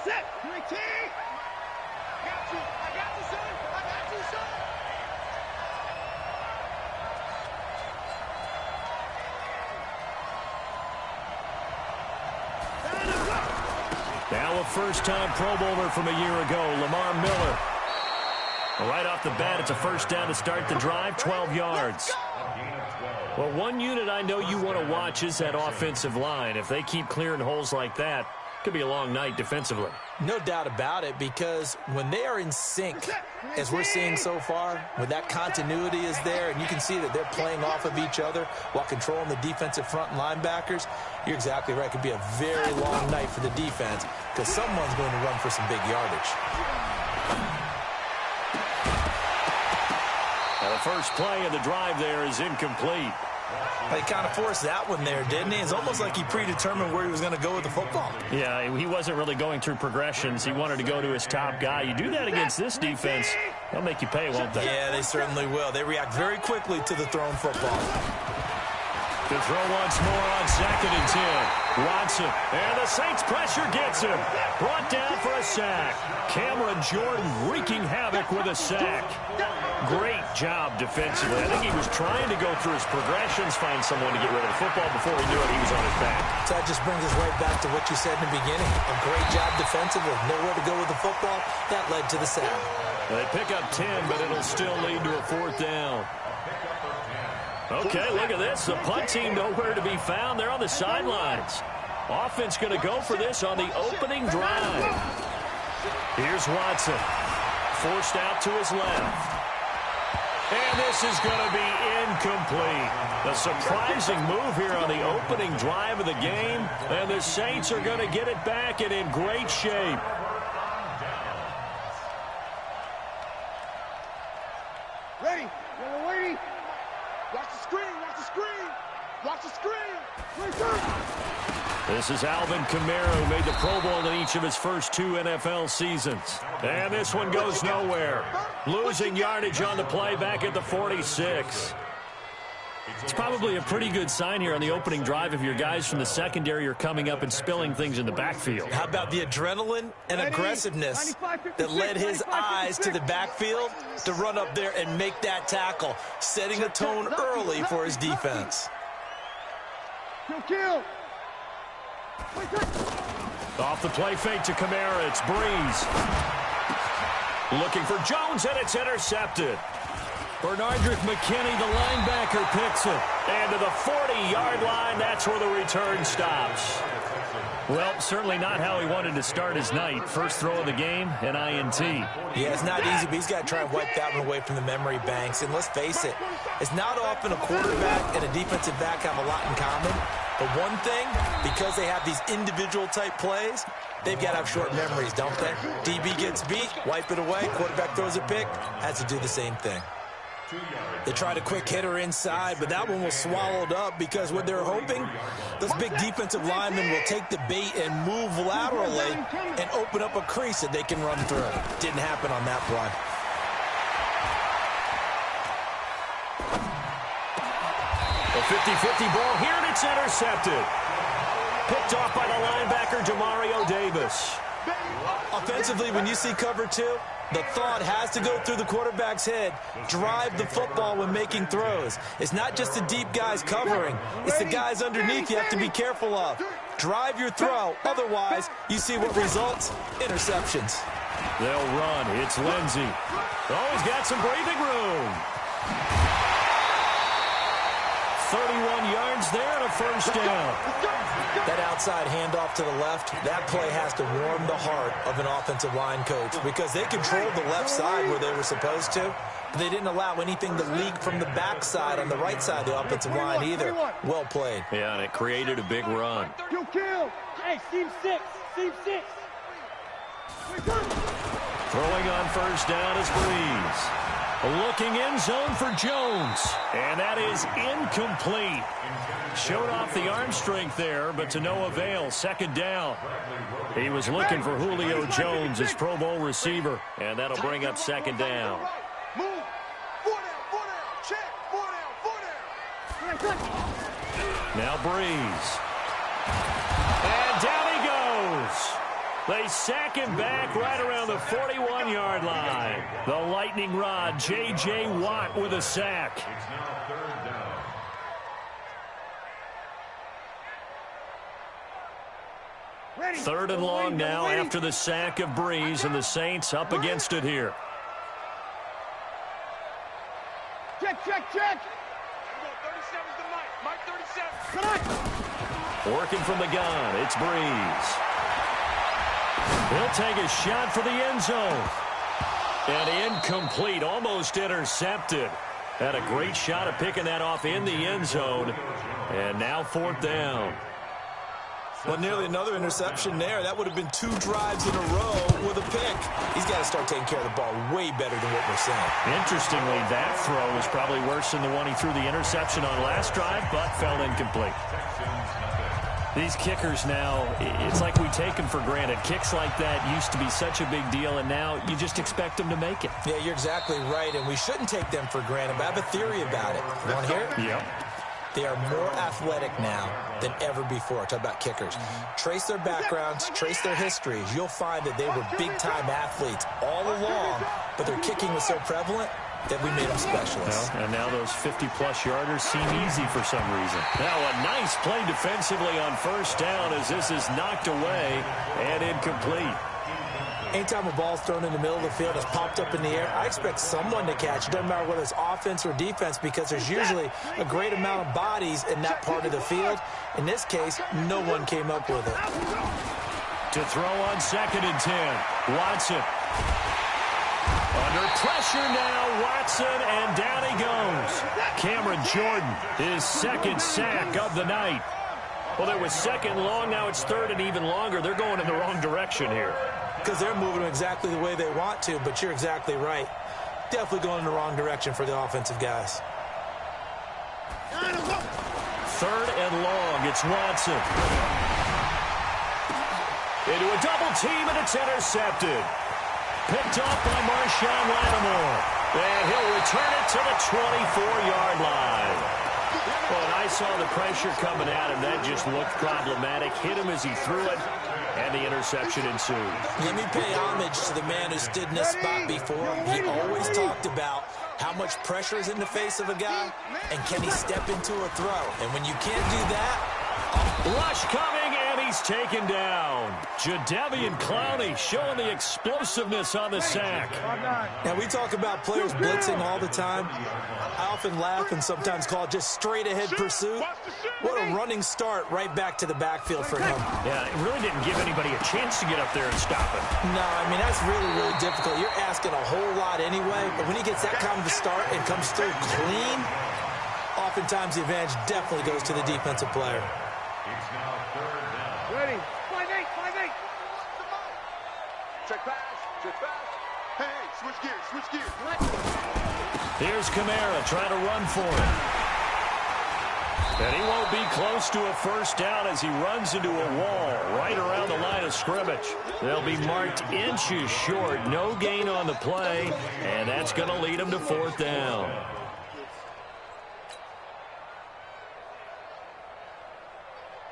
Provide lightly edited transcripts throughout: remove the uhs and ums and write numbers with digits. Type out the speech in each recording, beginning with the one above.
Set. Got you. I got you, son. I got you, son. Now a first-time Pro Bowler from a year ago, Lamar Miller. Right off the bat, it's a first down to start the drive, 12 yards. Well, one unit I know you want to watch is that offensive line. If they keep clearing holes like that, it could be a long night defensively. No doubt about it, because when they are in sync, as we're seeing so far, when that continuity is there, and you can see that they're playing off of each other while controlling the defensive front linebackers, you're exactly right. It could be a very long night for the defense because someone's going to run for some big yardage. Now the first play of the drive there is incomplete. He kind of forced that one there, didn't he? It's almost like he predetermined where he was going to go with the football. Yeah, he wasn't really going through progressions. He wanted to go to his top guy. You do that against this defense, they'll make you pay, won't they? Yeah, they certainly will. They react very quickly to the thrown football. To throw once more on 2nd and 10. Watson, and the Saints pressure gets him. Brought down for a sack. Cameron Jordan wreaking havoc with a sack. Great job defensively. I think he was trying to go through his progressions, find someone to get rid of the football. Before he knew it, he was on his back. So that just brings us right back to what you said in the beginning. A great job defensively. Nowhere to go with the football. That led to the sack. They pick up 10, but it'll still lead to a 4th down. Okay, look at this. The punt team nowhere to be found. They're on the sidelines. Offense going to go for this on the opening drive. Here's Watson. Forced out to his left. And this is going to be incomplete. A surprising move here on the opening drive of the game. And the Saints are going to get it back and in great shape. Ready. We're waiting. Watch the screen. Watch the screen. Watch the screen. This is Alvin Kamara, who made the Pro Bowl in each of his first 2 NFL seasons. And this one goes nowhere. Losing yardage on the play back at the 46. It's probably a pretty good sign here on the opening drive if your guys from the secondary are coming up and spilling things in the backfield. How about the adrenaline and aggressiveness that led his eyes to the backfield to run up there and make that tackle, setting a tone early for his defense. Kill. Off the play fake to Kamara, it's Breeze. Looking for Jones, and it's intercepted. Bernardrick McKinney, the linebacker, picks it. And to the 40-yard line, that's where the return stops. Well, certainly not how he wanted to start his night. First throw of the game, an INT. Yeah, it's not easy, but he's got to try and wipe that one away from the memory banks. And let's face it, it's not often a quarterback and a defensive back have a lot in common. But one thing, because they have these individual-type plays, they've got to have short memories, don't they? DB gets beat, wipe it away, quarterback throws a pick, has to do the same thing. They tried a quick hitter inside, but that one was swallowed up because what they're hoping, those big defensive linemen will take the bait and move laterally and open up a crease that they can run through. Didn't happen on that play. A 50-50 ball here, and it's intercepted. Picked off by the linebacker, Demario Davis. Offensively, when you see cover 2, the thought has to go through the quarterback's head. Drive the football when making throws. It's not just the deep guys covering. It's the guys underneath you have to be careful of. Drive your throw. Otherwise, you see what results? Interceptions. They'll run. It's Lindsey. Oh, he's got some breathing room. 31 yards there and a first down. That outside handoff to the left, that play has to warm the heart of an offensive line coach because they controlled the left side where they were supposed to, but they didn't allow anything to leak from the backside on the right side of the offensive line either. Well played. Yeah, and it created a big run. Kill. Hey, Steve 6. Steve 6. Throwing on first down is Breeze. Looking in zone for Jones. And that is incomplete. Showed off the arm strength there, but to no avail. Second down. He was looking for Julio Jones, his Pro Bowl receiver. And that'll bring up second down. Move. 4 down. Check. 4 down. Now Breeze. And down he goes. They sack him back right around the 41-yard line. The lightning rod, J.J. Watt with a sack. It's now 3rd down. Ready. 3rd and long now after the sack of Breeze, and the Saints up against it here. Check, check, check. 37's the Mike. Mike 37. Connect. Working from the gun, it's Breeze. He'll take a shot for the end zone. And incomplete, almost intercepted. Had a great shot of picking that off in the end zone. And now 4th down. Well, nearly another interception there. That would have been 2 drives in a row with a pick. He's got to start taking care of the ball way better than what we're seeing. Interestingly, that throw was probably worse than the one he threw the interception on last drive, but fell incomplete. These kickers now, it's like we take them for granted. Kicks like that used to be such a big deal, and now you just expect them to make it. Yeah, you're exactly right, and we shouldn't take them for granted, but I have a theory about it. You want to hear it? Yep. They are more athletic now than ever before. Talk about kickers. Trace their backgrounds, trace their histories. You'll find that they were big-time athletes all along, but their kicking was so prevalent that we made them specialists. Well, and now those 50-plus yarders seem easy for some reason. Now a nice play defensively on 1st down as this is knocked away and incomplete. Anytime a ball's thrown in the middle of the field, it's popped up in the air, I expect someone to catch it. Doesn't matter whether it's offense or defense, because there's usually a great amount of bodies in that part of the field. In this case, no one came up with it. To throw on 2nd and 10. Watson. Under pressure now, Watson, and down he goes. Cameron Jordan, his 2nd sack of the night. Well, there was 2nd long, now it's 3rd and even longer. They're going in the wrong direction here. Because they're moving exactly the way they want to, but you're exactly right. Definitely going in the wrong direction for the offensive guys. 3rd and long, it's Watson. Into a double team, and it's intercepted. Picked off by Marshawn Lattimore. And he'll return it to the 24-yard line. Well, and I saw the pressure coming at him. That just looked problematic. Hit him as he threw it, and the interception ensued. Let me pay homage to the man who stood in this spot before. He always talked about how much pressure is in the face of a guy, and can he step into a throw. And when you can't do that, rush coming, and he's taken down. Jadeveon Clowney showing the explosiveness on the sack. now we talk about players blitzing all the time. I often laugh and sometimes call it just straight-ahead pursuit. What a running start right back to the backfield for him. Yeah, it really didn't give anybody a chance to get up there and stop him. No, I mean, that's really, really difficult. You're asking a whole lot anyway, but when he gets that kind of a start and comes through clean, oftentimes the advantage definitely goes to the defensive player. It's now 3rd down. Ready. 5-8, 5-8. Check pass. Check pass. Hey, switch gears, switch gears. Here's Kamara trying to run for it. And he won't be close to a 1st down as he runs into a wall right around the line of scrimmage. They'll be marked inches short. No gain on the play, and that's going to lead him to 4th down.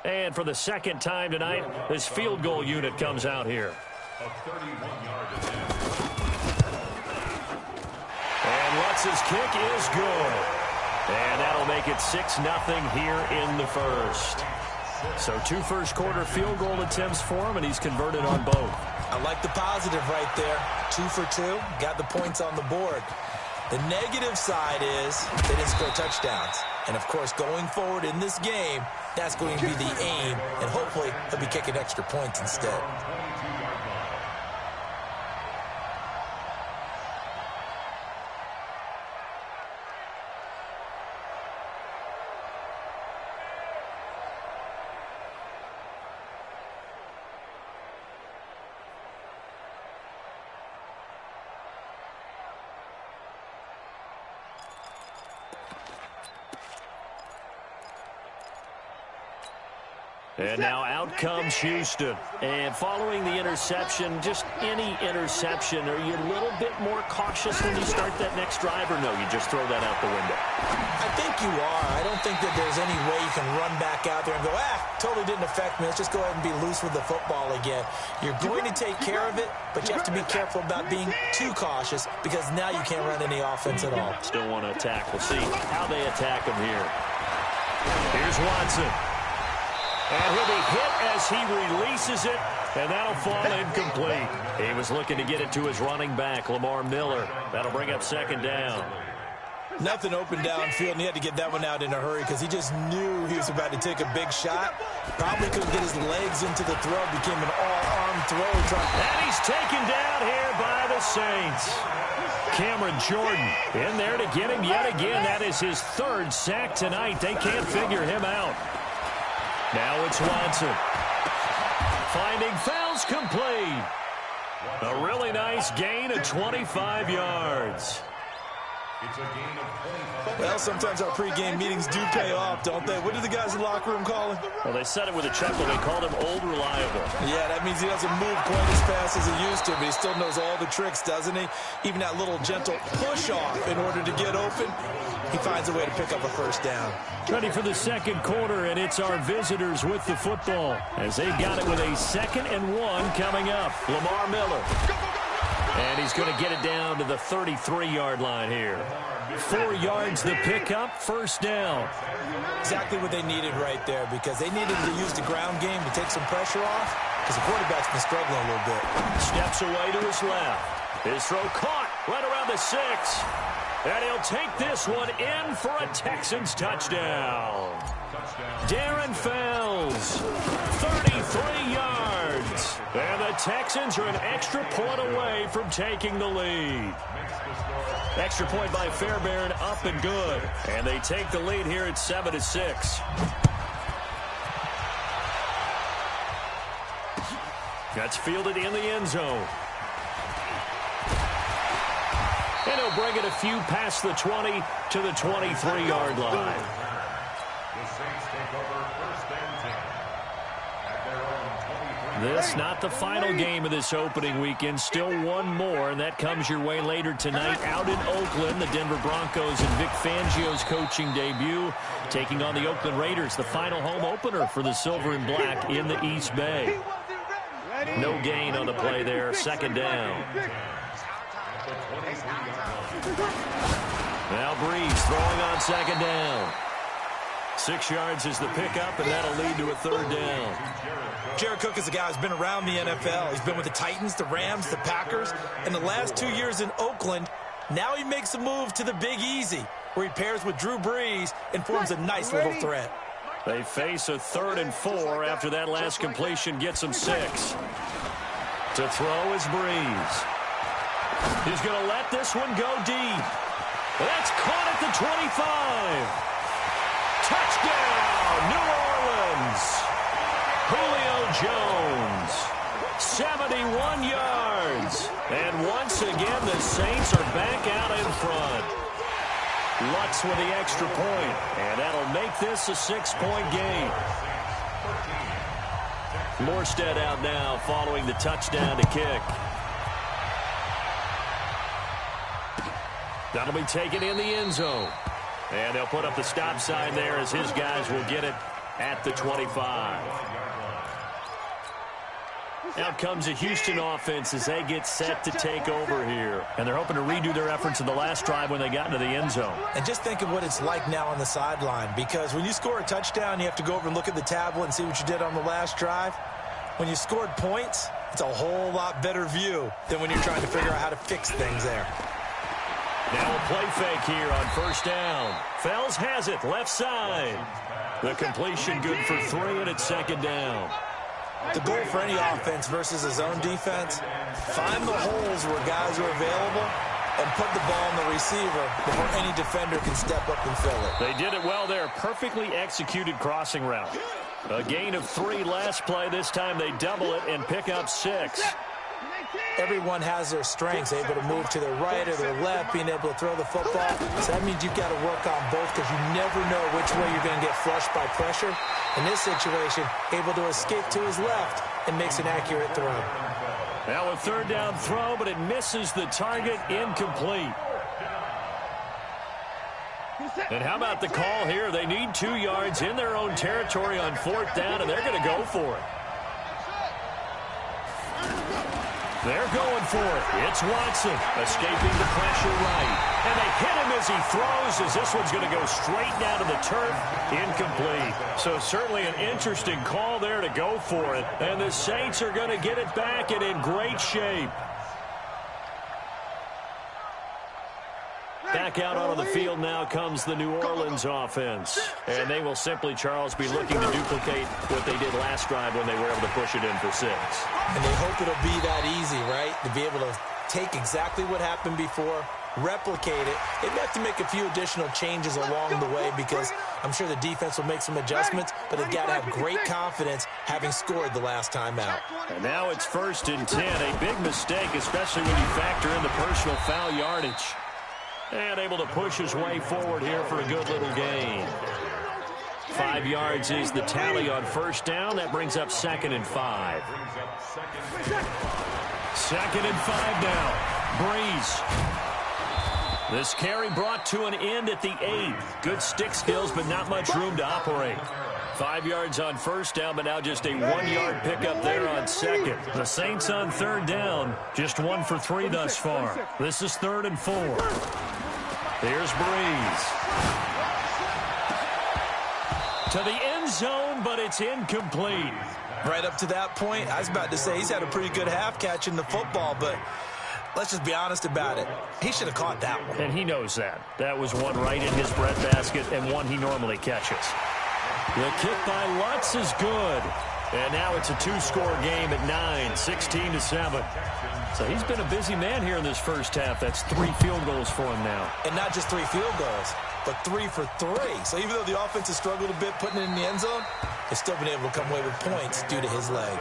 And for the 2nd time tonight, this field goal unit comes out here. A 31-yard attempt. And Lutz's kick is good. And that'll make it 6-0 here in the 1st. So 2 first-quarter field goal attempts for him, and he's converted on both. I like the positive right there. 2 for 2, got the points on the board. The negative side is they didn't score touchdowns. And, of course, going forward in this game, that's going to be the aim, and hopefully he'll be kicking extra points instead. And now out comes Houston. And following the interception, just any interception, are you a little bit more cautious when you start that next drive, or no, you just throw that out the window? I think you are. I don't think that there's any way you can run back out there and go, totally didn't affect me. Let's just go ahead and be loose with the football again. You're going to take care of it, but you have to be careful about being too cautious because now you can't run any offense at all. Still want to attack. We'll see how they attack him here. Here's Watson. And he'll be hit as he releases it, and that'll fall incomplete. He was looking to get it to his running back, Lamar Miller. That'll bring up second down. Nothing open downfield, and he had to get that one out in a hurry because he just knew he was about to take a big shot. Probably couldn't get his legs into the throw. Became an all-arm throw. And he's taken down here by the Saints. Cameron Jordan in there to get him yet again. That is his third sack tonight. They can't figure him out. Now it's Watson. Finding Fells complete. A really nice gain of 25 yards. It's a gain of 25. Well, sometimes our pregame meetings do pay off, don't they? What do the guys in the locker room call him? Well, they said it with a chuckle. They called him Old Reliable. Yeah, that means he doesn't move quite as fast as he used to, but he still knows all the tricks, doesn't he? Even that little gentle push-off in order to get open, he finds a way to pick up a first down. Ready for the second quarter, and it's our visitors with the football as they got it with a 2nd and 1 coming up. Lamar Miller. And he's going to get it down to the 33-yard line here. 4 yards the pickup, first down. Exactly what they needed right there because they needed to use the ground game to take some pressure off because the quarterback's been struggling a little bit. Steps away to his left. His throw caught right around the 6. And he'll take this one in for a Texans touchdown. Darren Fells, 33 yards. And the Texans are an extra point away from taking the lead. Extra point by Fairbairn, up and good. And they take the lead here at 7-6. That's fielded in the end zone. And he'll bring it a few past the 20 to the 23-yard line. The Saints take over first and 10. At their own 23. This not the final game of this opening weekend. Still one more, and that comes your way later tonight out in Oakland. The Denver Broncos and Vic Fangio's coaching debut taking on the Oakland Raiders, the final home opener for the Silver and Black in the East Bay. No gain on the play there, second down. Now Breeze throwing on second down. 6 yards is the pickup, and that'll lead to a third down. Jared Cook is a guy who's been around the NFL. He's been with the Titans, the Rams, the Packers. In the last 2 years in Oakland, now he makes a move to the Big Easy, where he pairs with Drew Brees and forms a nice little threat. They face a 3rd and 4 after that last completion gets them 6. To throw is Breeze. He's going to let this one go deep. That's caught at the 25. Touchdown, New Orleans. Julio Jones, 71 yards. And once again, the Saints are back out in front. Lutz with the extra point, and that'll make this a 6-point game. Morstead out now following the touchdown to kick. That'll be taken in the end zone. And they'll put up the stop sign there as his guys will get it at the 25. Out comes the Houston offense as they get set to take over here. And they're hoping to redo their efforts in the last drive when they got into the end zone. And just think of what it's like now on the sideline, because when you score a touchdown, you have to go over and look at the tablet and see what you did on the last drive. When you scored points, it's a whole lot better view than when you're trying to figure out how to fix things there. Now a play fake here on first down. Fells has it, left side. The completion good for 3, and it's second down. The goal for any offense versus a zone defense, find the holes where guys are available and put the ball on the receiver before any defender can step up and fill it. They did it well there. Perfectly executed crossing route. A gain of 3 last play. This time they double it and pick up 6. Everyone has their strengths, able to move to their right or their left, being able to throw the football. So that means you've got to work on both because you never know which way you're going to get flushed by pressure. In this situation, able to escape to his left and makes an accurate throw. Now a third down throw, but it misses the target, incomplete. And how about the call here? They need 2 yards in their own territory on 4th down, and they're going to go for it. They're going for it. It's Watson escaping the pressure right. And they hit him as he throws, as this one's going to go straight down to the turf. Incomplete. So certainly an interesting call there to go for it. And the Saints are going to get it back and in great shape. Back out onto the field now comes the New Orleans offense. And they will simply, Charles, be looking to duplicate what they did last drive when they were able to push it in for 6. And they hope it'll be that easy, right? To be able to take exactly what happened before, replicate it. They may have to make a few additional changes along the way because I'm sure the defense will make some adjustments, but they've got to have great confidence having scored the last time out. And now it's 1st and 10. A big mistake, especially when you factor in the personal foul yardage. And able to push his way forward here for a good little gain. 5 yards is the tally on 1st down. That brings up 2nd and 5. 2nd and 5 now. Breeze. This carry brought to an end at the 8. Good stick skills, but not much room to operate. 5 yards on 1st down, but now just a 1-yard pickup there on 2nd. The Saints on 3rd down, just 1 for 3 thus far. This is 3rd and 4. Here's Breeze. To the end zone, but it's incomplete. Right up to that point, I was about to say he's had a pretty good half catching the football, but let's just be honest about it. He should have caught that one. And he knows that. That was one right in his breadbasket and one he normally catches. The kick by Lutz is good. And now it's a 2-score game at 9, 16-7. So he's been a busy man here in this first half. That's 3 field goals for him now. And not just 3 field goals, but 3 for 3. So even though the offense has struggled a bit putting it in the end zone, they've still been able to come away with points due to his leg.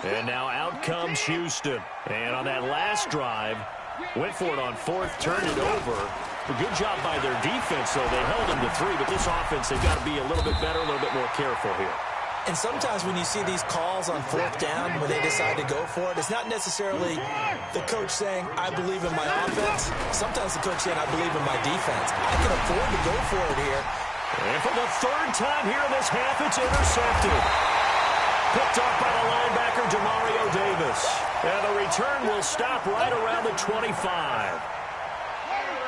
And now out comes Houston. And on that last drive, went for it on 4th, turned it over. A good job by their defense, though. They held them to 3, but this offense, they've got to be a little bit better, a little bit more careful here. And sometimes when you see these calls on 4th down, when they decide to go for it, it's not necessarily the coach saying, I believe in my offense. Sometimes the coach saying, I believe in my defense. I can afford to go for it here. And for the 3rd time here in this half, it's intercepted. Picked off by the linebacker, Demario Davis. And the return will stop right around the 25.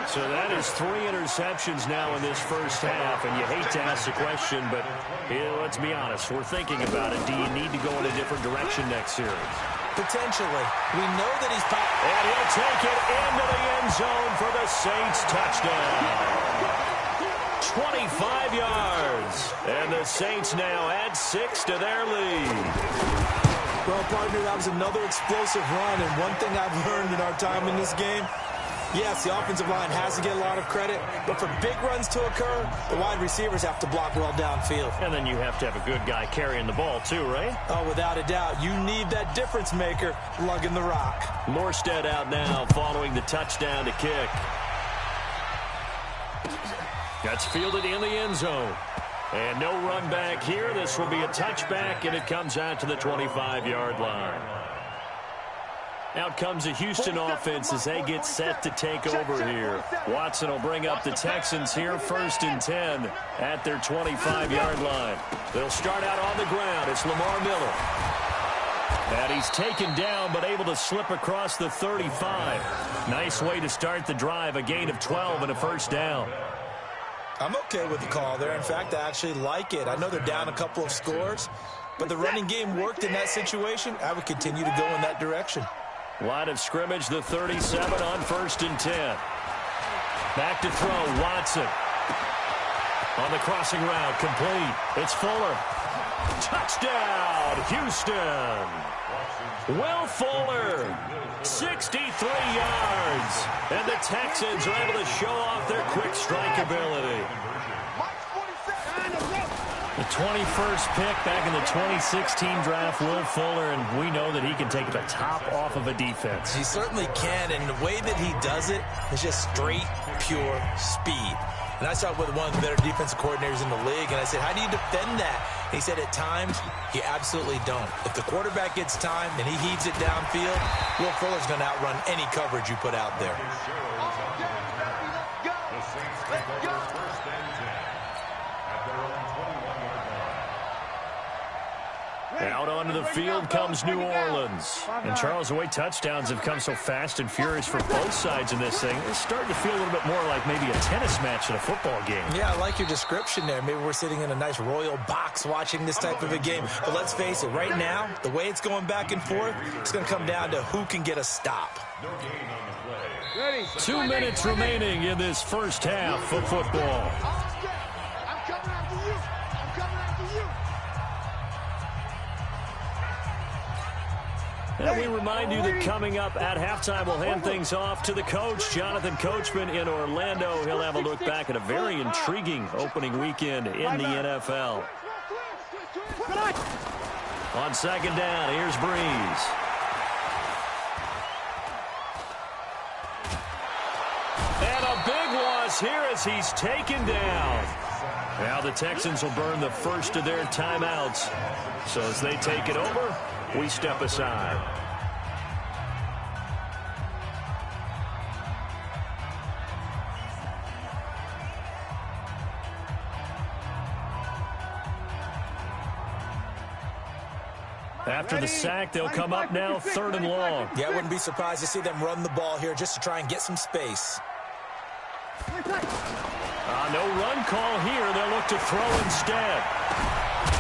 So that is 3 interceptions now in this first half, and you hate to ask the question, but let's be honest, we're thinking about it. Do you need to go in a different direction next series? Potentially. We know that he's... And he'll take it into the end zone for the Saints touchdown. 25 yards, and the Saints now add 6 to their lead. Well, partner, that was another explosive run, and one thing I've learned in our time in this game, yes, the offensive line has to get a lot of credit, but for big runs to occur, the wide receivers have to block well downfield. And then you have to have a good guy carrying the ball too, right? Oh, without a doubt. You need that difference maker lugging the rock. Morstead out now following the touchdown to kick. That's fielded in the end zone. And no run back here. This will be a touchback, and it comes out to the 25-yard line. Out comes the Houston offense as they get set to take over here. Watson will bring up the Texans here, 1st and 10 at their 25-yard line. They'll start out on the ground. It's Lamar Miller. And he's taken down but able to slip across the 35. Nice way to start the drive, a gain of 12 and a 1st down. I'm okay with the call there. In fact, I actually like it. I know they're down a couple of scores, but the running game worked in that situation. I would continue to go in that direction. Line of scrimmage, the 37 on 1st and 10. Back to throw, Watson. On the crossing route, complete. It's Fuller. Touchdown, Houston. Will Fuller, 63 yards. And the Texans are able to show off their quick strike ability. The 21st pick back in the 2016 draft, Will Fuller, and we know that he can take the top off of a defense. He certainly can, and the way that he does it is just straight, pure speed. And I talked with one of the better defensive coordinators in the league, and I said, how do you defend that? And he said, at times, you absolutely don't. If the quarterback gets time and he heaves it downfield, Will Fuller's going to outrun any coverage you put out there. The Saints take over first and 10 at their own 21-yard line. Out onto the field comes New Orleans. And Charles, the way touchdowns have come so fast and furious for both sides in this thing, it's starting to feel a little bit more like maybe a tennis match in a football game. Yeah, I like your description there. Maybe we're sitting in a nice royal box watching this type of a game. But let's face it, right now, the way it's going back and forth, it's going to come down to who can get a stop. No gain on the play. Ready. 2 minutes remaining in this first half of football. I'm coming after you. I'm coming after you. And we remind you that coming up at halftime, we'll hand things off to the coach, Jonathan Coachman in Orlando. He'll have a look back at a very intriguing opening weekend in the NFL. On second down, here's Breeze. And a big loss here as he's taken down. Now the Texans will burn the first of their timeouts. So as they take it over, we step aside. After the sack, they'll come up now 3rd and long. Yeah, I wouldn't be surprised to see them run the ball here just to try and get some space. No run call here. They'll look to throw instead.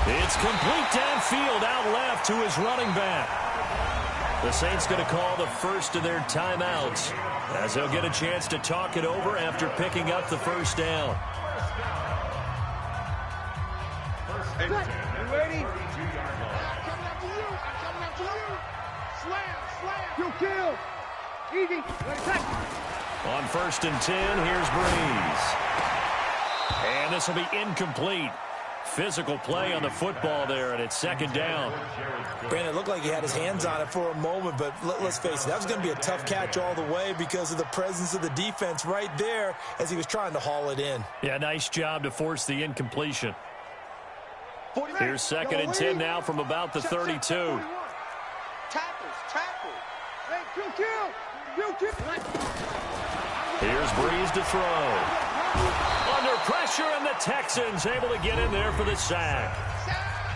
It's complete downfield out left to his running back. The Saints going to call the first of their timeouts as they'll get a chance to talk it over after picking up the first down. Hey, you ready? I'm coming after you. I'm coming after you. Slam, slam. Kill. Easy. On 1st and 10, here's Breeze. And this will be incomplete. Physical play on the football there, and it's 2nd down. Brandon, it looked like he had his hands on it for a moment, but let's face it, that was going to be a tough catch all the way because of the presence of the defense right there as he was trying to haul it in. Yeah, nice job to force the incompletion. Here's 2nd and 10 now from about the 32. Tackles. Hey, kill. Here's Breeze to throw. Under pressure, and the Texans able to get in there for the sack.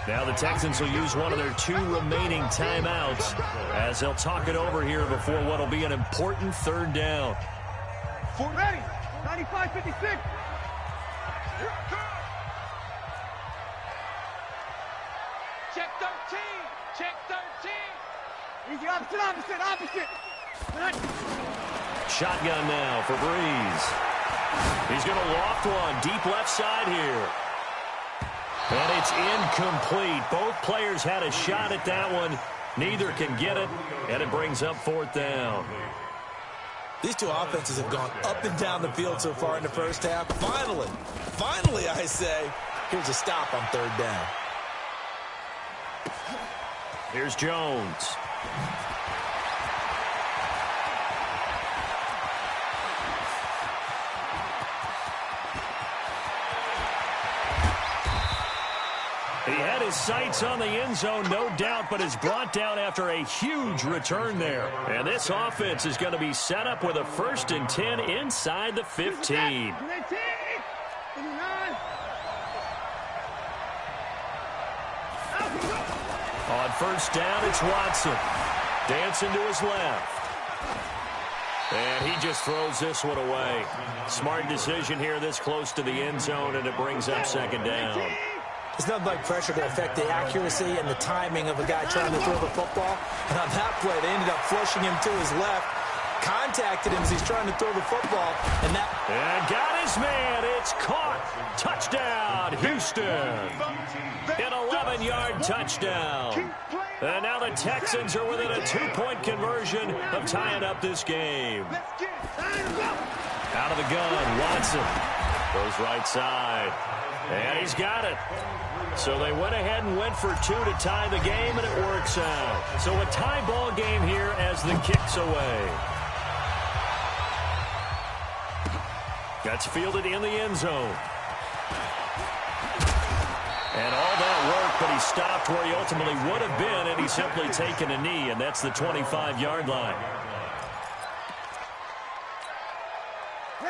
Now the Texans will use one of their 2 remaining timeouts as they'll talk it over here before what will be an important 3rd down. Ready. 95-56. Check 13. Check 13. Easy, opposite. Shotgun now for Breeze. He's going to loft one deep left side here. And it's incomplete. Both players had a shot at that one. Neither can get it, and it brings up 4th down. These two offenses have gone up and down the field so far in the first half. Finally, I say, here's a stop on 3rd down. Here's Jones. He had his sights on the end zone, no doubt, but is brought down after a huge return there. And this offense is going to be set up with a 1st and 10 inside the 15. On 1st down, it's Watson. Dancing to his left. And he just throws this one away. Smart decision here this close to the end zone, and it brings up 2nd down. There's nothing like pressure to affect the accuracy and the timing of a guy trying to throw the football. And on that play, they ended up flushing him to his left, contacted him as he's trying to throw the football, and got his man. It's caught. Touchdown, Houston. An 11-yard touchdown. And now the Texans are within a 2-point conversion of tying up this game. Out of the gun, Watson goes right side. And he's got it. So they went ahead and went for 2 to tie the game, and it works out. So a tie ball game here as the kick's away. That's fielded in the end zone. And all that work, but he stopped where he ultimately would have been, and he's simply taken a knee, and that's the 25-yard line.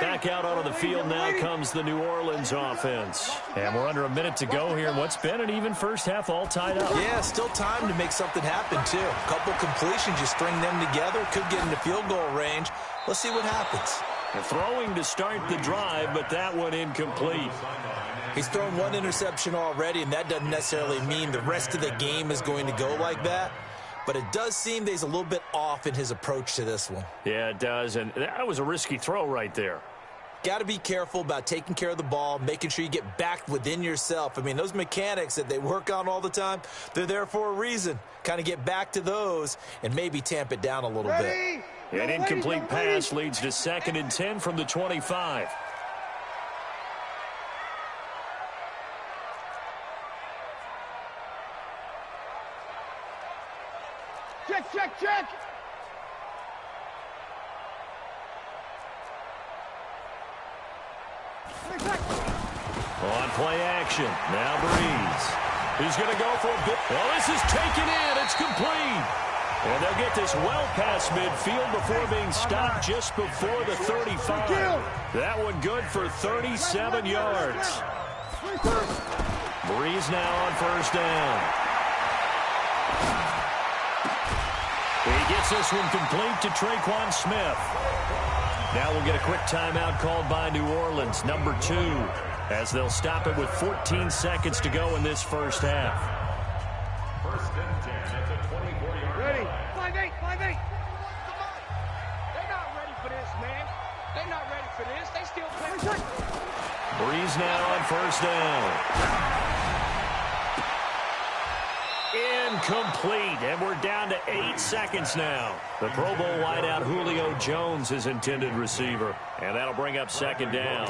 Back out onto the field now comes the New Orleans offense. And we're under a minute to go here in what's been an even first half, all tied up. Yeah, still time to make something happen, too. A couple completions, you string them together, could get into field goal range. Let's see what happens. Throwing to start the drive, but that one incomplete. He's thrown one interception already, and that doesn't necessarily mean the rest of the game is going to go like that. But it does seem that he's a little bit off in his approach to this one. Yeah, it does, and that was a risky throw right there. Got to be careful about taking care of the ball, making sure you get back within yourself. I mean, those mechanics that they work on all the time, they're there for a reason. Kind of get back to those and maybe tamp it down a little bit. An incomplete pass leads to 2nd and 10 from the 25. Check. On play action. Now Breeze. He's going to go for a bit. Well, this is taken in. It's complete. And they'll get this well past midfield before being stopped just before the 35. That one good for 37 yards. Breeze now on first down. He gets this one complete to Traquan Smith. Now we'll get a quick timeout called by New Orleans, number 2, as they'll stop it with 14 seconds to go in this first half. First and 10 at the 24-yard line. 5-8. They're not ready for this, man. They're not ready for this. They still play. Breeze now on first down. Incomplete, and we're down to 8 seconds now. The Pro Bowl wideout Julio Jones is intended receiver, and that'll bring up 2nd down.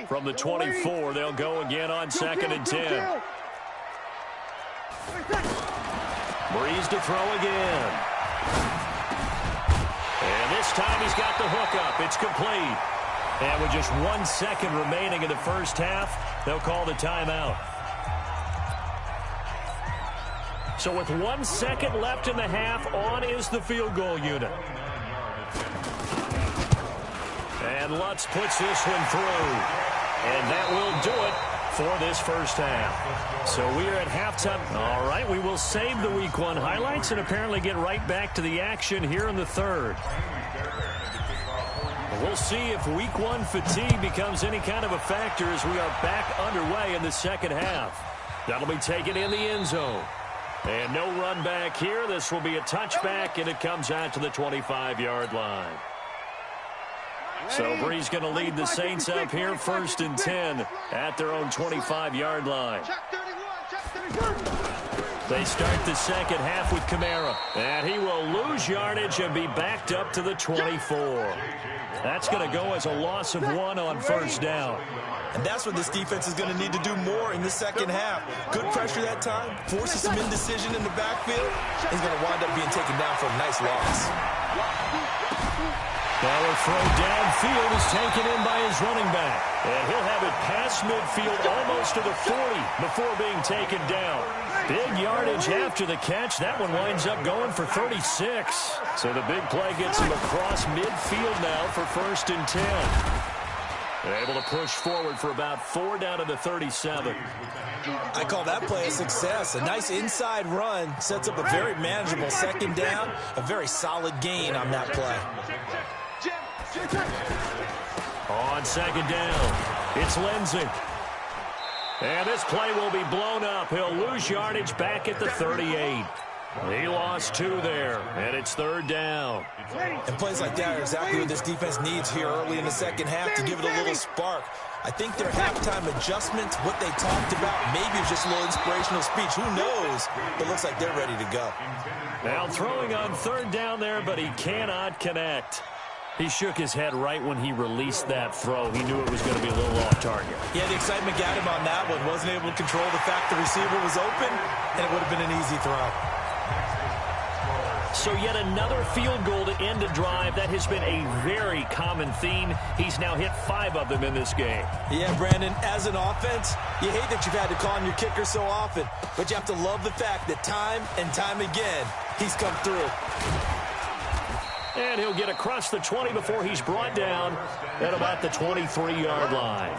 From the 24, they'll go again on 2nd and 10. Breeze to throw again. And this time he's got the hookup. It's complete. And with just 1 second remaining in the first half, they'll call the timeout. So with 1 second left in the half, on is the field goal unit. And Lutz puts this one through. And that will do it for this first half. So we are at halftime. All right, we will save the Week 1 highlights and apparently get right back to the action here in the third. We'll see if Week 1 fatigue becomes any kind of a factor as we are back underway in the second half. That'll be taken in the end zone. And no run back here. This will be a touchback, and it comes out to the 25-yard line. So Breeze going to lead the Saints up here, 1st and 10 at their own 25-yard line. They start the second half with Kamara, and he will lose yardage and be backed up to the 24. That's going to go as a loss of 1 on first down. And that's what this defense is going to need to do more in the second half. Good pressure that time, forces some indecision in the backfield. He's going to wind up being taken down for a nice loss. Now a throw downfield is taken in by his running back. And he'll have it past midfield almost to the 40 before being taken down. Big yardage after the catch. That one winds up going for 36. So the big play gets him across midfield now for 1st and 10. They're able to push forward for about 4 down to the 37. I call that play a success. A nice inside run sets up a very manageable second down. A very solid gain on that play. On second down, it's Lindsey. And this play will be blown up. He'll lose yardage back at the 38. He lost 2 there, and it's 3rd down. And plays like that are exactly what this defense needs here early in the second half to give it a little spark. I think their halftime adjustments, what they talked about, maybe it's just a little inspirational speech. Who knows? But it looks like they're ready to go. Now throwing on 3rd down there, but he cannot connect. He shook his head right when he released that throw. He knew it was going to be a little off target. Yeah, the excitement got him on that one. Wasn't able to control the fact the receiver was open, and it would have been an easy throw. So yet another field goal to end a drive. That has been a very common theme. He's now hit 5 of them in this game. Yeah, Brandon, as an offense, you hate that you've had to call on your kicker so often, but you have to love the fact that time and time again, he's come through. And he'll get across the 20 before he's brought down at about the 23-yard line.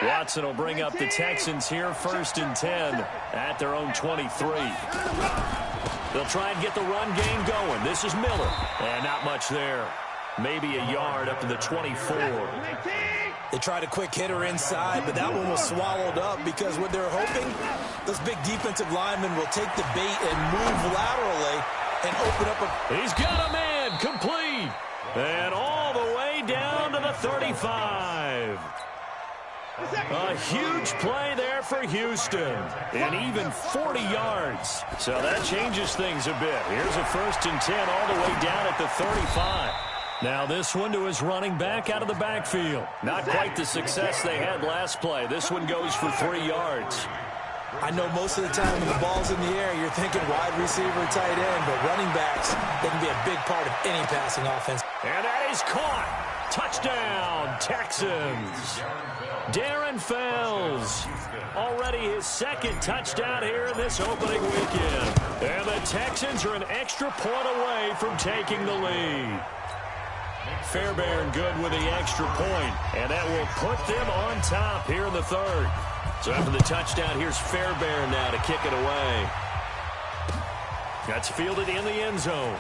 Watson will bring up the Texans here, 1st and 10 at their own 23. They'll try and get the run game going. This is Miller, and not much there. Maybe a yard up to the 24. They tried a quick hitter inside, but that one was swallowed up because what they're hoping, those big defensive linemen will take the bait and move laterally and open up a... He's got a man, complete, and all the way down to the 35. A huge play there for Houston, and even 40 yards. So that changes things a bit. Here's a 1st and 10 all the way down at the 35. Now this one to his running back out of the backfield. Not quite the success they had last play. This one goes for 3 yards. I know most of the time when the ball's in the air, you're thinking wide receiver, tight end, but running backs, they can be a big part of any passing offense. And that is caught. Touchdown, Texans. Darren Fells, already his 2nd touchdown here in this opening weekend. And the Texans are an extra point away from taking the lead. Fairbairn good with the extra point, and that will put them on top here in the 3rd. So after the touchdown, here's Fairbairn now to kick it away. That's fielded in the end zone.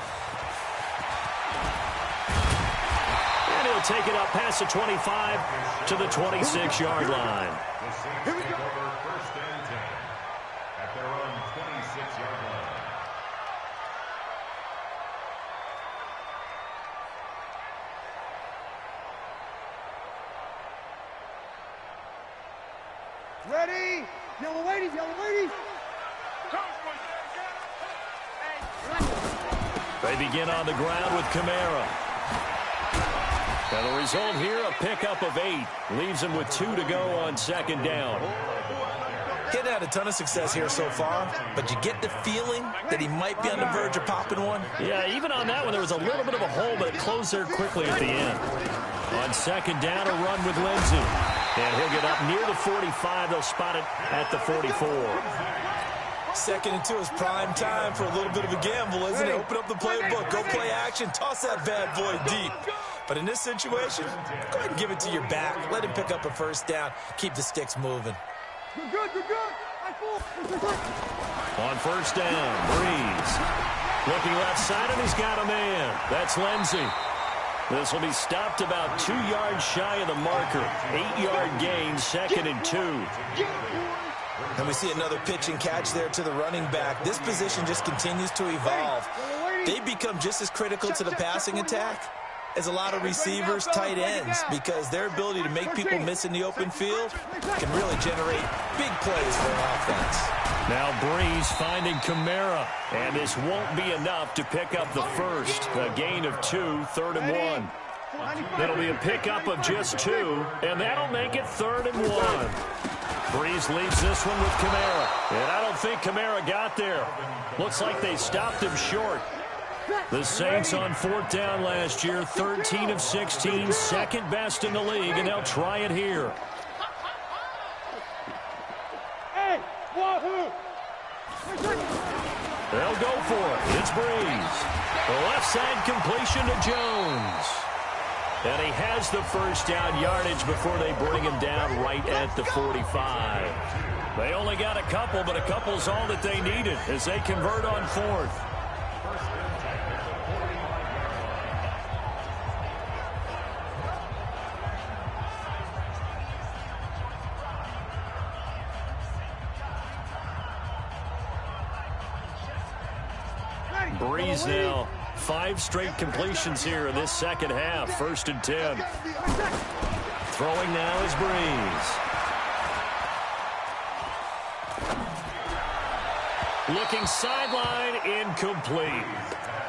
And he'll take it up past the 25 to the 26-yard line. Here we go. 1st and 10 at their own 26-yard line. Ready? Yellow ladies, yellow ladies. They begin on the ground with Kamara. And the result here, a pickup of 8. Leaves him with 2 to go on 2nd down. He hadn't had a ton of success here so far, but you get the feeling that he might be on the verge of popping one. Yeah, even on that one, there was a little bit of a hole, but it closed there quickly at the end. On 2nd down, a run with Lindsey. And he'll get up near the 45. They'll spot it at the 44. 2nd and 2 is prime time for a little bit of a gamble, isn't it? Open up the playbook, go play action, toss that bad boy deep. But in this situation, go ahead and give it to your back. Let him pick up a 1st down. Keep the sticks moving. You're good, you're good. On 1st down, Breeze. Looking left side, and he's got a man. That's Lindsey. This will be stopped about 2 yards shy of the marker. 8-yard gain, 2nd and 2. And we see another pitch and catch there to the running back. This position just continues to evolve. They become just as critical to the passing attack as a lot of receivers, tight ends, because their ability to make people miss in the open field can really generate big plays for an offense. Now Breeze finding Kamara, and this won't be enough to pick up the 1st. A gain of 2, 3rd and 1. That'll be a pickup of just 2, and that'll make it 3rd and 1. Breeze leaves this one with Kamara, and I don't think Kamara got there. Looks like they stopped him short. The Saints on 4th down last year, 13 of 16, 2nd best in the league, and they'll try it here. Hey, wahoo! They'll go for it. It's Breeze. The left side completion to Jones. And he has the 1st down yardage before they bring him down right at the 45. They only got a couple, but a couple's all that they needed as they convert on 4th. Breeze now 5 straight completions here in this 2nd half. 1st and 10. Throwing now is Breeze. Looking sideline, incomplete.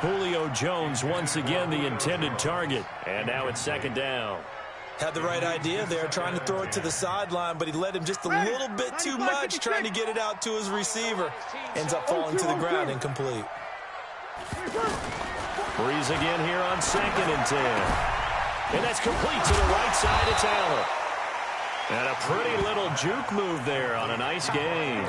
Julio Jones once again the intended target. And now it's second down. Had the right idea there, trying to throw it to the sideline, but he led him just a little bit too much, trying to get it out to his receiver. Ends up falling to the ground, incomplete. Breeze again here on 2nd and 10. And that's complete to the right side. It's Allen. And a pretty little juke move there on a nice game.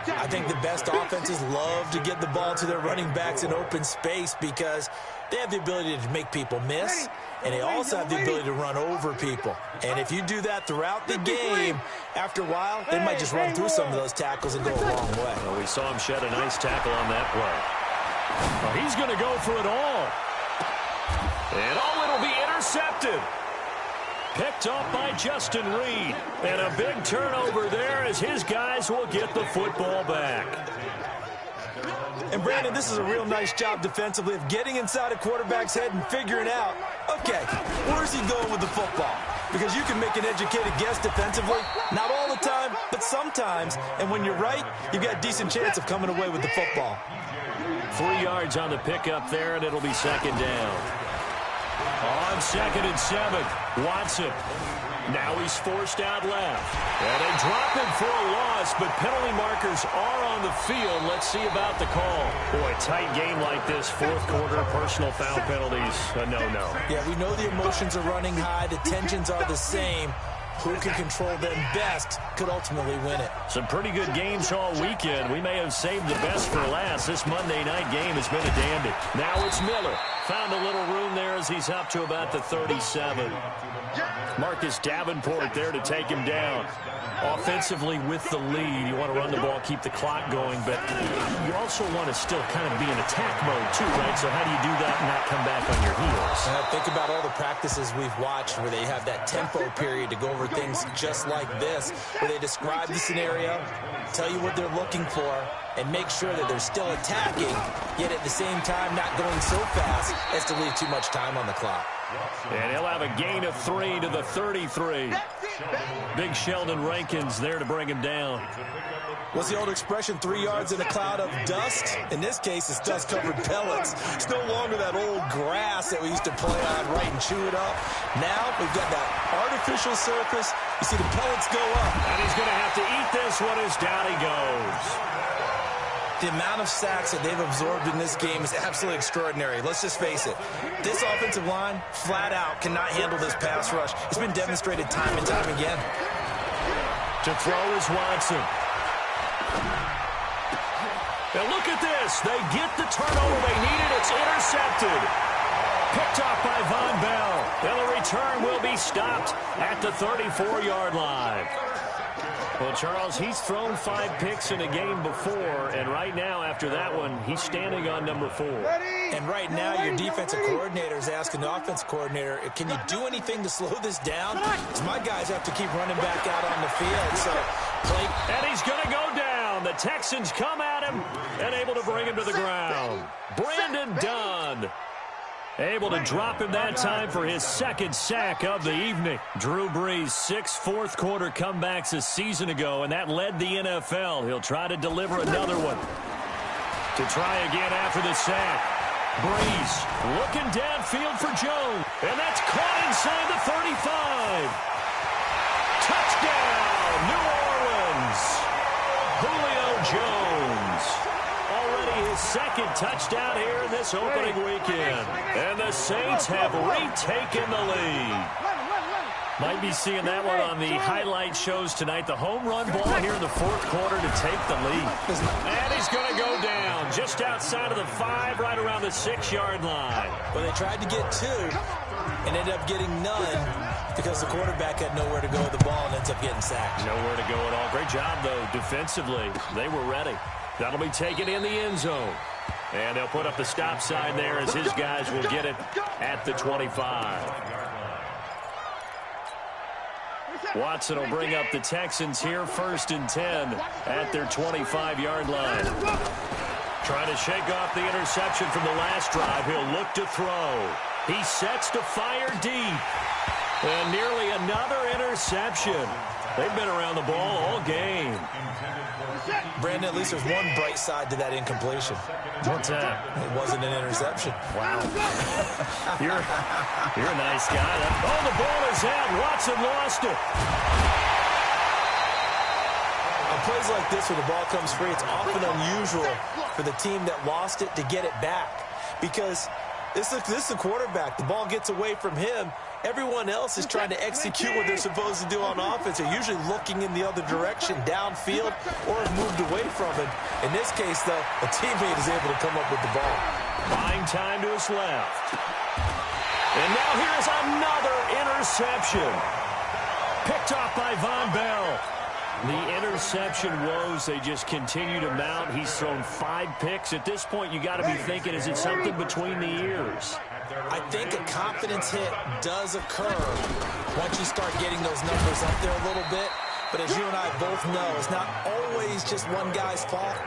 I think the best offenses love to get the ball to their running backs in open space because they have the ability to make people miss, and they also have the ability to run over people. And if you do that throughout the game, after a while, they might just run through some of those tackles and go a long way. Well, we saw him shed a nice tackle on that play. Well, he's going to go for it all. And it'll be intercepted. Picked off by Justin Reed. And a big turnover there as his guys will get the football back. And, Brandon, this is a real nice job defensively of getting inside a quarterback's head and figuring out, okay, where's he going with the football? Because you can make an educated guess defensively, not all the time, but sometimes. And when you're right, you've got a decent chance of coming away with the football. 3 yards on the pickup there, and it'll be second down. On 2nd and 7, Watson. Now he's forced out left. And they drop him for a loss, but penalty markers are on the field. Let's see about the call. Boy, tight game like this, 4th quarter, personal foul penalties, a no-no. Yeah, we know the emotions are running high, the tensions are the same. Who can control them best could ultimately win it. Some pretty good games all weekend. We may have saved the best for last. This Monday night game has been a dandy. Now it's Miller. Found a little room there as he's up to about the 37. Marcus Davenport there to take him down. Offensively with the lead, you want to run the ball, keep the clock going, but you also want to still kind of be in attack mode too, right? So how do you do that and not come back on your heels? Think about all the practices we've watched where they have that tempo period to go over things just like this, where they describe the scenario, tell you what they're looking for, and make sure that they're still attacking, yet at the same time not going so fast as to leave too much time on the clock. And he'll have a gain of 3 to the 33. Big Sheldon Rankins there to bring him down. What's the old expression, 3 yards in a cloud of dust? In this case, it's dust-covered pellets. It's no longer that old grass that we used to play on, right, and chew it up. Now we've got that artificial surface. You see the pellets go up. And he's going to have to eat this one as down he goes. The amount of sacks that they've absorbed in this game is absolutely extraordinary. Let's just face it. This offensive line, flat out, cannot handle this pass rush. It's been demonstrated time and time again. To throw is Watson. Now look at this. They get the turnover they needed. It's intercepted. Picked off by Von Bell. And the return will be stopped at the 34-yard line. Well, Charles, he's thrown 5 picks in a game before, and right now, after that one, he's standing on number 4. And right now, your defensive coordinator is asking the offensive coordinator, can you do anything to slow this down? Because my guys have to keep running back out on the field. So, and he's going to go down. The Texans come at him and able to bring him to the ground. Brandon Dunn. Able to drop him that time for his 2nd sack of the evening. Drew Brees, 6 fourth-quarter comebacks a season ago, and that led the NFL. He'll try to deliver another one. To try again after the sack. Brees looking downfield for Jones. And that's caught inside the 35. Touchdown, New Orleans. Julio Jones. Already his 2nd touchdown here in this opening weekend. And the Saints have retaken the lead. Might be seeing that one on the highlight shows tonight. The home run ball here in the 4th quarter to take the lead. And he's going to go down just outside of the 5, right around the 6-yard line. Well, they tried to get 2 and ended up getting none because the quarterback had nowhere to go with the ball and ends up getting sacked. Nowhere to go at all. Great job, though, defensively. They were ready. That'll be taken in the end zone. And they'll put up the stop sign there as his guys will get it at the 25. Watson will bring up the Texans here, 1st and 10 at their 25-yard line. Trying to shake off the interception from the last drive. He'll look to throw. He sets to fire deep. And nearly another interception. They've been around the ball all game. Brandon, at least there's one bright side to that incompletion. What's that? It wasn't an interception. Wow. You're a nice guy. Oh, the ball is out. Watson lost it. On plays like this where the ball comes free, it's often unusual for the team that lost it to get it back. Because this is a quarterback. The ball gets away from him. Everyone else is trying to execute what they're supposed to do on offense. They're usually looking in the other direction, downfield, or have moved away from it. In this case, though, a teammate is able to come up with the ball. Buying time to his left. And now here's another interception. Picked off by Von Bell. The interception woes, they just continue to mount. He's thrown 5 picks. At this point, you got to be thinking, is it something between the ears? I think a confidence hit does occur once you start getting those numbers up there a little bit. But as you and I both know, it's not always just one guy's fault.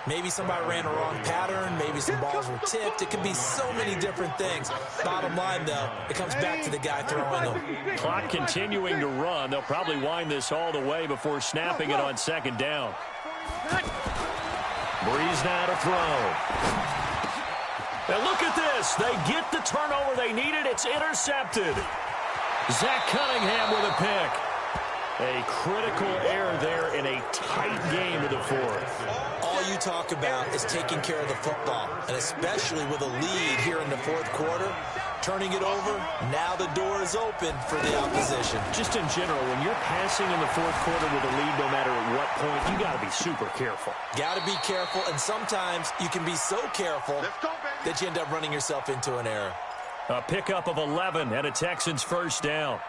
Maybe somebody ran a wrong pattern. Maybe some balls were tipped. It could be so many different things. Bottom line, though, it comes back to the guy throwing them. Clock continuing to run. They'll probably wind this all the way before snapping it on second down. Breeze now to throw. And look at this. They get the turnover they needed. It's intercepted. Zach Cunningham with a pick. A critical error there in a tight game of the fourth. All you talk about is taking care of the football, and especially with a lead here in the fourth quarter. Turning it over, now the door is open for the opposition. Just in general, when you're passing in the fourth quarter with a lead, no matter at what point, you got to be super careful. Got to be careful, and sometimes you can be so careful that you end up running yourself into an error. A pickup of 11 and a Texans first down.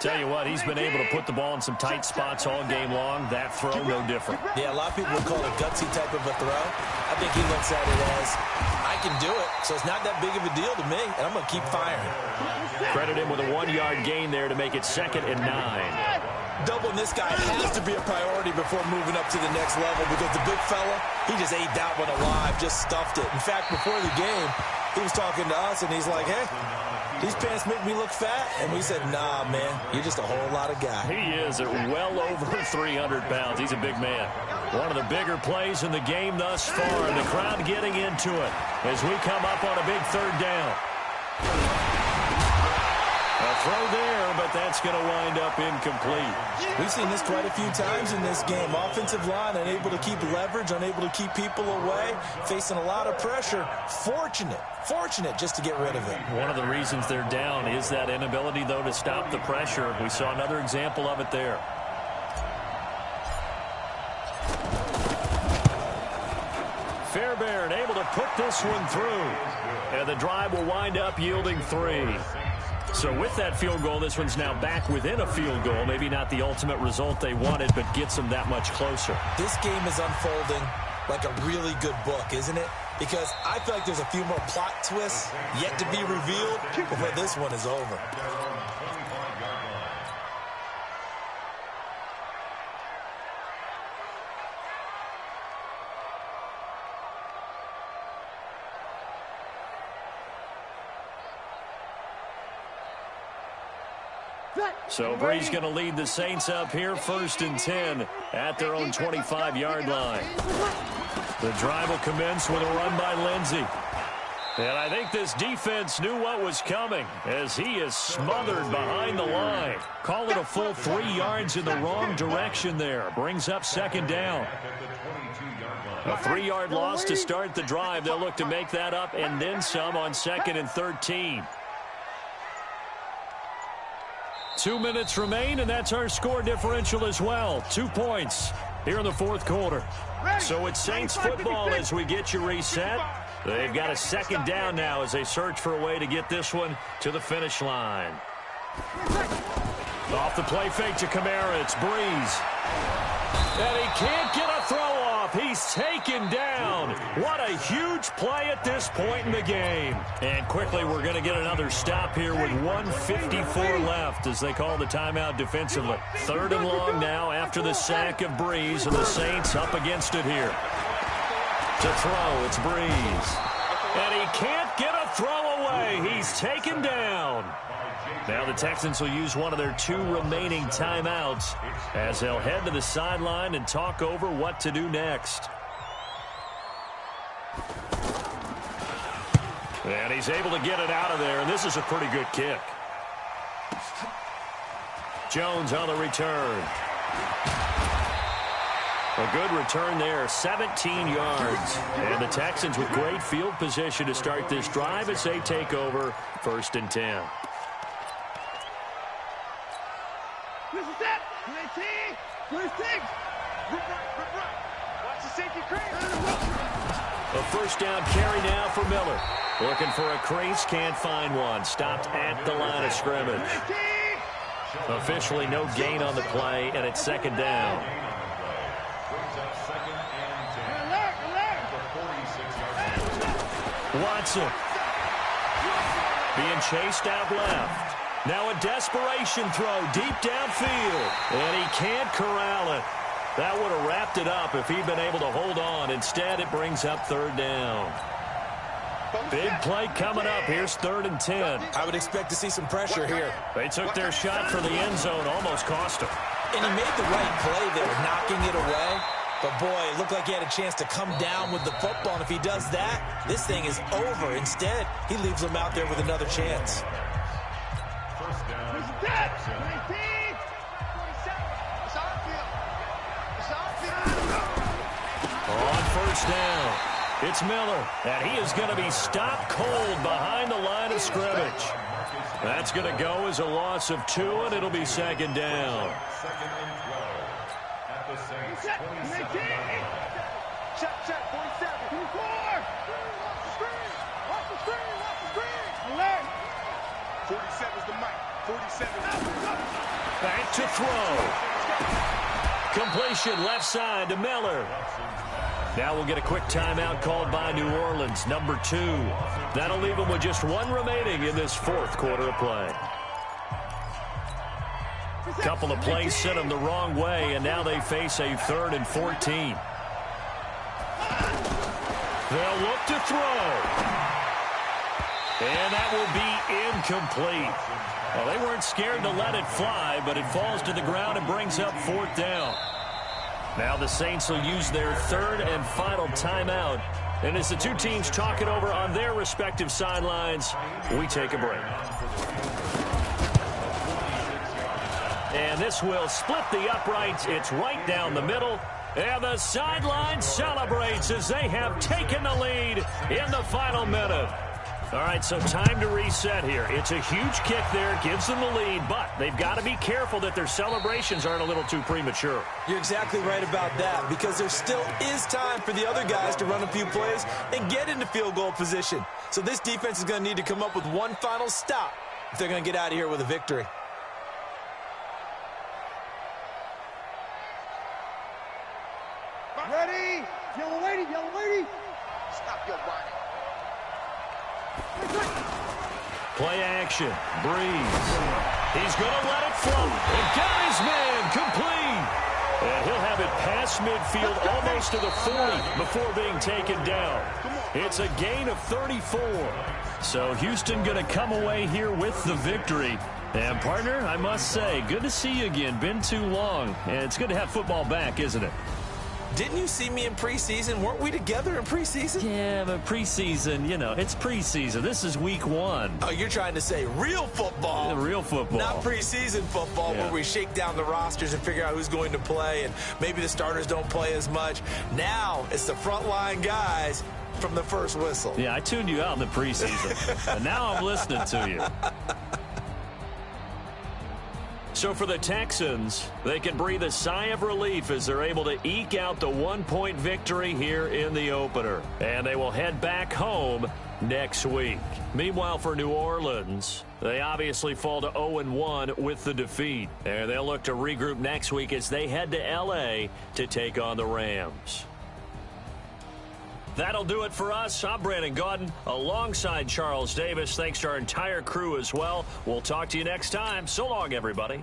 Tell you what, he's been able to put the ball in some tight spots all game long. That throw, no different. Yeah, a lot of people would call it a gutsy type of a throw. I think he looks at it as, I can do it, so it's not that big of a deal to me, and I'm going to keep firing. Credit him with a 1-yard gain there to make it 2nd and 9. Doubling this guy has to be a priority before moving up to the next level because the big fella, he just ate that one alive, just stuffed it. In fact, before the game, he was talking to us, and he's like, hey, these pants make me look fat. And we said, nah, man, you're just a whole lot of guy. He is at well over 300 pounds. He's a big man. One of the bigger plays in the game thus far. And the crowd getting into it as we come up on a big 3rd down. A throw there, but that's going to wind up incomplete. We've seen this quite a few times in this game. Offensive line unable to keep leverage, unable to keep people away, facing a lot of pressure. Fortunate just to get rid of it. One of the reasons they're down is that inability, though, to stop the pressure. We saw another example of it there. Fairbairn able to put this one through. And the drive will wind up yielding 3. So with that field goal, this one's now back within a field goal. Maybe not the ultimate result they wanted, but gets them that much closer. This game is unfolding like a really good book, isn't it? Because I feel like there's a few more plot twists yet to be revealed before this one is over. So Bree's going to lead the Saints up here, 1st and 10 at their own 25-yard line. The drive will commence with a run by Lindsey. And I think this defense knew what was coming as he is smothered behind the line. Call it a full 3 yards in the wrong direction there. Brings up 2nd down. A 3-yard loss to start the drive. They'll look to make that up and then some on 2nd and 13. 2 minutes remain, and that's our score differential as well. 2 points here in the fourth quarter. So it's Saints football as we get you reset. They've got a 2nd down now as they search for a way to get this one to the finish line. Off the play fake to Kamara, it's Breeze. And he can't get a throw off. He's taken down. What a huge play at this point in the game. And quickly, we're going to get another stop here with 1:54 left as they call the timeout defensively. 3rd and long now after the sack of Breeze, and the Saints up against it here. To throw, it's Breeze. And he can't get a throw away. away. He's taken down. Now the Texans will use one of their 2 remaining timeouts as they'll head to the sideline and talk over what to do next. And he's able to get it out of there, and this is a pretty good kick. Jones on the return. A good return there, 17 yards. And the Texans with great field position to start this drive as they take over 1st and 10. This is it. 26. Watch the safety crease. A 1st down carry now for Miller. Looking for a crease, can't find one. Stopped at the line of scrimmage. Officially no gain on the play, and it's 2nd down. Watson being chased out left. Now a desperation throw deep downfield, and he can't corral it. That would have wrapped it up if he'd been able to hold on. Instead, it brings up 3rd down. Big play coming up. Here's 3rd and 10. I would expect to see some pressure here. They took their shot for the end zone, almost cost him. And he made the right play there, knocking it away. But, boy, it looked like he had a chance to come down with the football. And if he does that, this thing is over. Instead, he leaves him out there with another chance. 1st down. On 1st down, it's Miller, and he is going to be stopped cold behind the line of scrimmage. That's going to go as a loss of 2, and it'll be 2nd down. 2nd and 12. At the Saints, 27. Check, 47. 24. Watch the screen. Alert. 47's the mic. 47. Back to throw. Completion left side to Miller. Now we'll get a quick timeout called by New Orleans, number 2. That'll leave them with just 1 remaining in this 4th quarter of play. Couple of plays sent them the wrong way, and now they face a 3rd and 14. They'll look to throw. And that will be incomplete. Well, they weren't scared to let it fly, but it falls to the ground and brings up 4th down. Now the Saints will use their 3rd and final timeout. And as the 2 teams talk it over on their respective sidelines, we take a break. And this will split the uprights. It's right down the middle. And the sideline celebrates as they have taken the lead in the final minute. All right, so time to reset here. It's a huge kick there, gives them the lead, but they've got to be careful that their celebrations aren't a little too premature. You're exactly right about that, because there still is time for the other guys to run a few plays and get into field goal position. So this defense is going to need to come up with one final stop if they're going to get out of here with a victory. Ready? Yellow lady. Stop your whining. Play action. Breeze. He's going to let it float. And got his man complete. And he'll have it past midfield almost to the 40 before being taken down. It's a gain of 34. So Houston going to come away here with the victory. And, partner, I must say, good to see you again. Been too long. And it's good to have football back, isn't it? Didn't you see me in preseason? Weren't we together in preseason? Yeah, but preseason, it's preseason. This is week 1. Oh, you're trying to say real football. Real football. Not preseason football, where we shake down the rosters and figure out who's going to play, and maybe the starters don't play as much. Now it's the frontline guys from the first whistle. Yeah, I tuned you out in the preseason, and now I'm listening to you. So for the Texans, they can breathe a sigh of relief as they're able to eke out the 1-point victory here in the opener. And they will head back home next week. Meanwhile, for New Orleans, they obviously fall to 0-1 with the defeat. And they'll look to regroup next week as they head to L.A. to take on the Rams. That'll do it for us. I'm Brandon Gaudin alongside Charles Davis. Thanks to our entire crew as well. We'll talk to you next time. So long, everybody.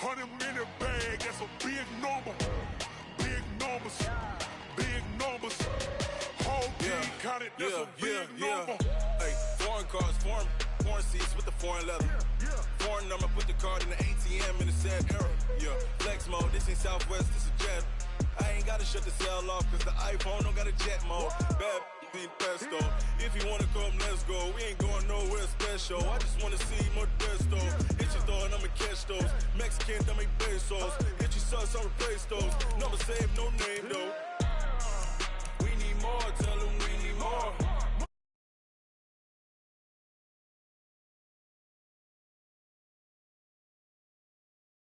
100 in the bag, that's a big number. Big numbers, big numbers. Whole team counted, that's a big number. Hey, foreign cars, foreign seats with the foreign leather. Foreign number, put the card in the ATM in the sad era. Yeah, flex mode, this ain't Southwest, this a jet. I ain't gotta shut the cell off, cause the iPhone don't got a jet mode. Bad ain't pesto. If you wanna come, let's go. We ain't going nowhere special. I just wanna see more Modesto. Hit your door and I'ma catch those. Mexican, dame pesos. Hit your sauce, I'll replace those. Number saved, no name though. We need more, tell them